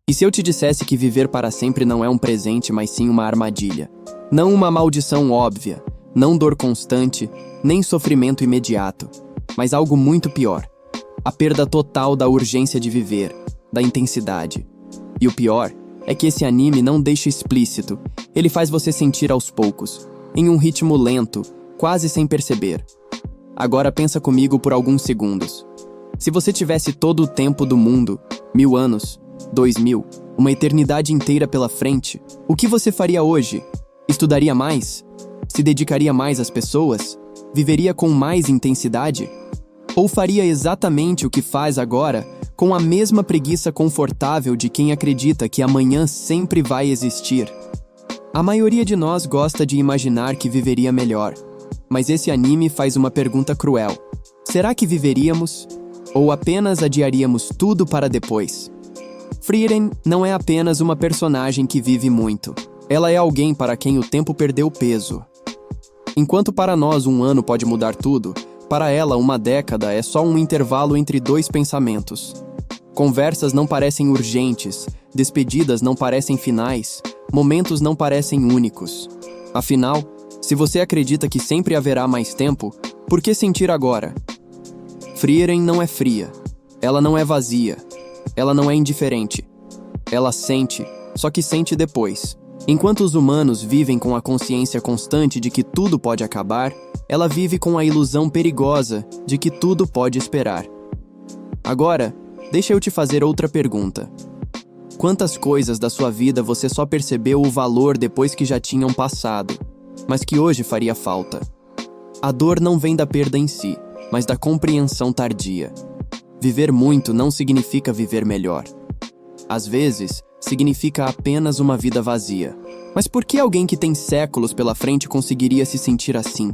E se eu te dissesse que viver para sempre não é um presente, mas sim uma armadilha? Não uma maldição óbvia, não dor constante, nem sofrimento imediato, mas algo muito pior. A perda total da urgência de viver, da intensidade. E o pior é que esse anime não deixa explícito, ele faz você sentir aos poucos, em um ritmo lento, quase sem perceber. Agora pensa comigo por alguns segundos. Se você tivesse todo o tempo do mundo, 1000 anos, 2000, uma eternidade inteira pela frente, o que você faria hoje? Estudaria mais? Se dedicaria mais às pessoas? Viveria com mais intensidade? Ou faria exatamente o que faz agora, com a mesma preguiça confortável de quem acredita que amanhã sempre vai existir? A maioria de nós gosta de imaginar que viveria melhor, mas esse anime faz uma pergunta cruel. Será que viveríamos? Ou apenas adiaríamos tudo para depois? Frieren não é apenas uma personagem que vive muito. Ela é alguém para quem o tempo perdeu peso. Enquanto para nós um ano pode mudar tudo, para ela uma década é só um intervalo entre dois pensamentos. Conversas não parecem urgentes, despedidas não parecem finais, momentos não parecem únicos. Afinal, se você acredita que sempre haverá mais tempo, por que sentir agora? Frieren não é fria. Ela não é vazia. Ela não é indiferente. Ela sente, só que sente depois. Enquanto os humanos vivem com a consciência constante de que tudo pode acabar, ela vive com a ilusão perigosa de que tudo pode esperar. Agora, deixa eu te fazer outra pergunta. Quantas coisas da sua vida você só percebeu o valor depois que já tinham passado, mas que hoje faria falta? A dor não vem da perda em si, mas da compreensão tardia. Viver muito não significa viver melhor. Às vezes, significa apenas uma vida vazia. Mas por que alguém que tem séculos pela frente conseguiria se sentir assim?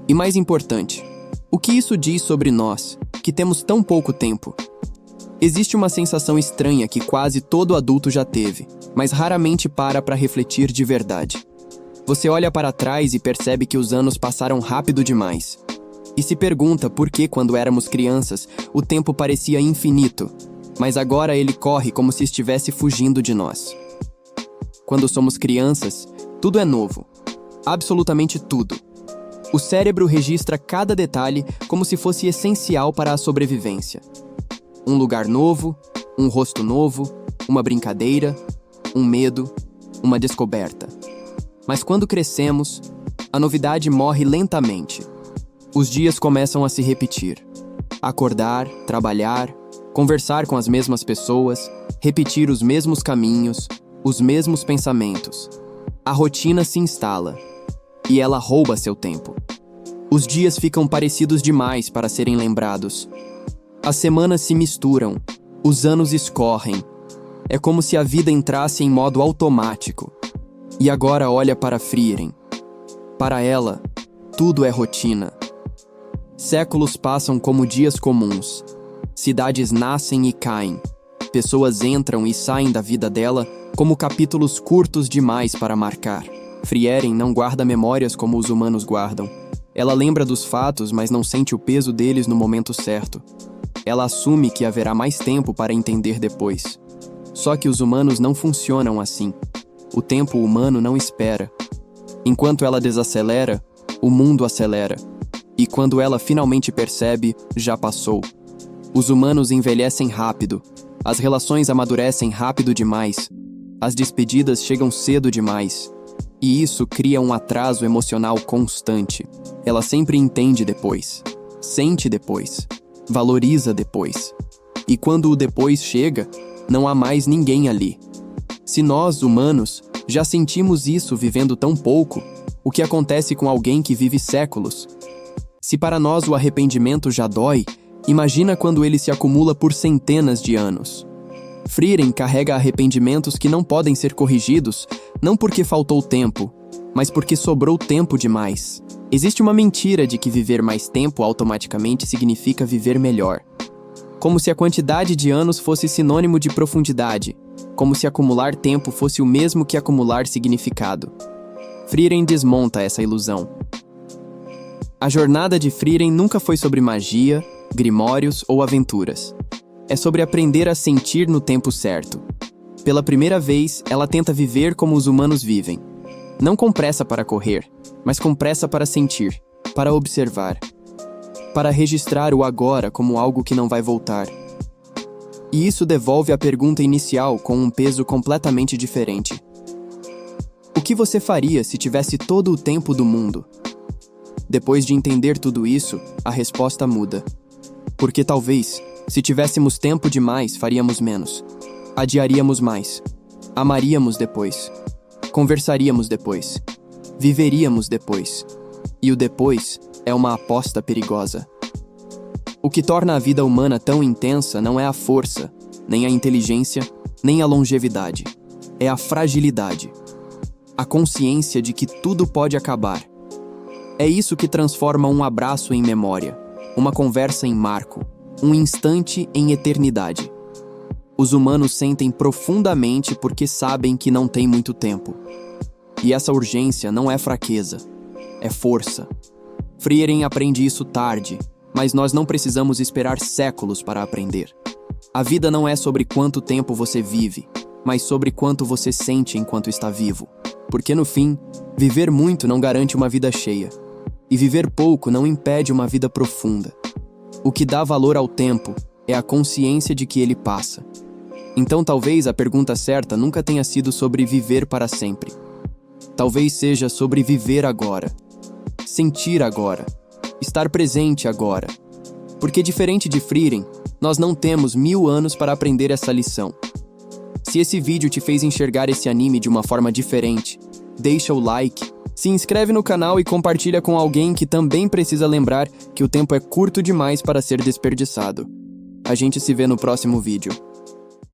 E mais importante, o que isso diz sobre nós, que temos tão pouco tempo? Existe uma sensação estranha que quase todo adulto já teve, mas raramente para refletir de verdade. Você olha para trás e percebe que os anos passaram rápido demais. E se pergunta por que, quando éramos crianças, o tempo parecia infinito, mas agora ele corre como se estivesse fugindo de nós. Quando somos crianças, tudo é novo. Absolutamente tudo. O cérebro registra cada detalhe como se fosse essencial para a sobrevivência. Um lugar novo, um rosto novo, uma brincadeira, um medo, uma descoberta. Mas quando crescemos, a novidade morre lentamente. Os dias começam a se repetir. Acordar, trabalhar, conversar com as mesmas pessoas, repetir os mesmos caminhos, os mesmos pensamentos. A rotina se instala e ela rouba seu tempo. Os dias ficam parecidos demais para serem lembrados. As semanas se misturam, os anos escorrem. É como se a vida entrasse em modo automático. E agora olha para Frieren. Para ela, tudo é rotina. Séculos passam como dias comuns. Cidades nascem e caem. Pessoas entram e saem da vida dela como capítulos curtos demais para marcar. Frieren não guarda memórias como os humanos guardam. Ela lembra dos fatos, mas não sente o peso deles no momento certo. Ela assume que haverá mais tempo para entender depois. Só que os humanos não funcionam assim. O tempo humano não espera. Enquanto ela desacelera, o mundo acelera. E quando ela finalmente percebe, já passou. Os humanos envelhecem rápido. As relações amadurecem rápido demais. As despedidas chegam cedo demais. E isso cria um atraso emocional constante. Ela sempre entende depois. Sente depois. Valoriza depois. E quando o depois chega, não há mais ninguém ali. Se nós, humanos, já sentimos isso vivendo tão pouco, o que acontece com alguém que vive séculos? Se para nós o arrependimento já dói, imagina quando ele se acumula por centenas de anos. Frieren carrega arrependimentos que não podem ser corrigidos, não porque faltou tempo, mas porque sobrou tempo demais. Existe uma mentira de que viver mais tempo automaticamente significa viver melhor. Como se a quantidade de anos fosse sinônimo de profundidade, como se acumular tempo fosse o mesmo que acumular significado. Frieren desmonta essa ilusão. A jornada de Frieren nunca foi sobre magia, grimórios ou aventuras. É sobre aprender a sentir no tempo certo. Pela primeira vez, ela tenta viver como os humanos vivem. Não com pressa para correr, mas com pressa para sentir, para observar, para registrar o agora como algo que não vai voltar. E isso devolve a pergunta inicial com um peso completamente diferente. O que você faria se tivesse todo o tempo do mundo? Depois de entender tudo isso, a resposta muda. Porque talvez, se tivéssemos tempo demais, faríamos menos. Adiaríamos mais. Amaríamos depois. Conversaríamos depois. Viveríamos depois. E o depois é uma aposta perigosa. O que torna a vida humana tão intensa não é a força, nem a inteligência, nem a longevidade. É a fragilidade. A consciência de que tudo pode acabar. É isso que transforma um abraço em memória, uma conversa em marco, um instante em eternidade. Os humanos sentem profundamente porque sabem que não têm muito tempo. E essa urgência não é fraqueza, é força. Frieren aprende isso tarde, mas nós não precisamos esperar séculos para aprender. A vida não é sobre quanto tempo você vive, mas sobre quanto você sente enquanto está vivo. Porque no fim, viver muito não garante uma vida cheia. E viver pouco não impede uma vida profunda. O que dá valor ao tempo é a consciência de que ele passa. Então talvez a pergunta certa nunca tenha sido sobre viver para sempre. Talvez seja sobre viver agora. Sentir agora. Estar presente agora. Porque diferente de Frieren, nós não temos 1000 anos para aprender essa lição. Se esse vídeo te fez enxergar esse anime de uma forma diferente, deixa o like, se inscreve no canal e compartilha com alguém que também precisa lembrar que o tempo é curto demais para ser desperdiçado. A gente se vê no próximo vídeo.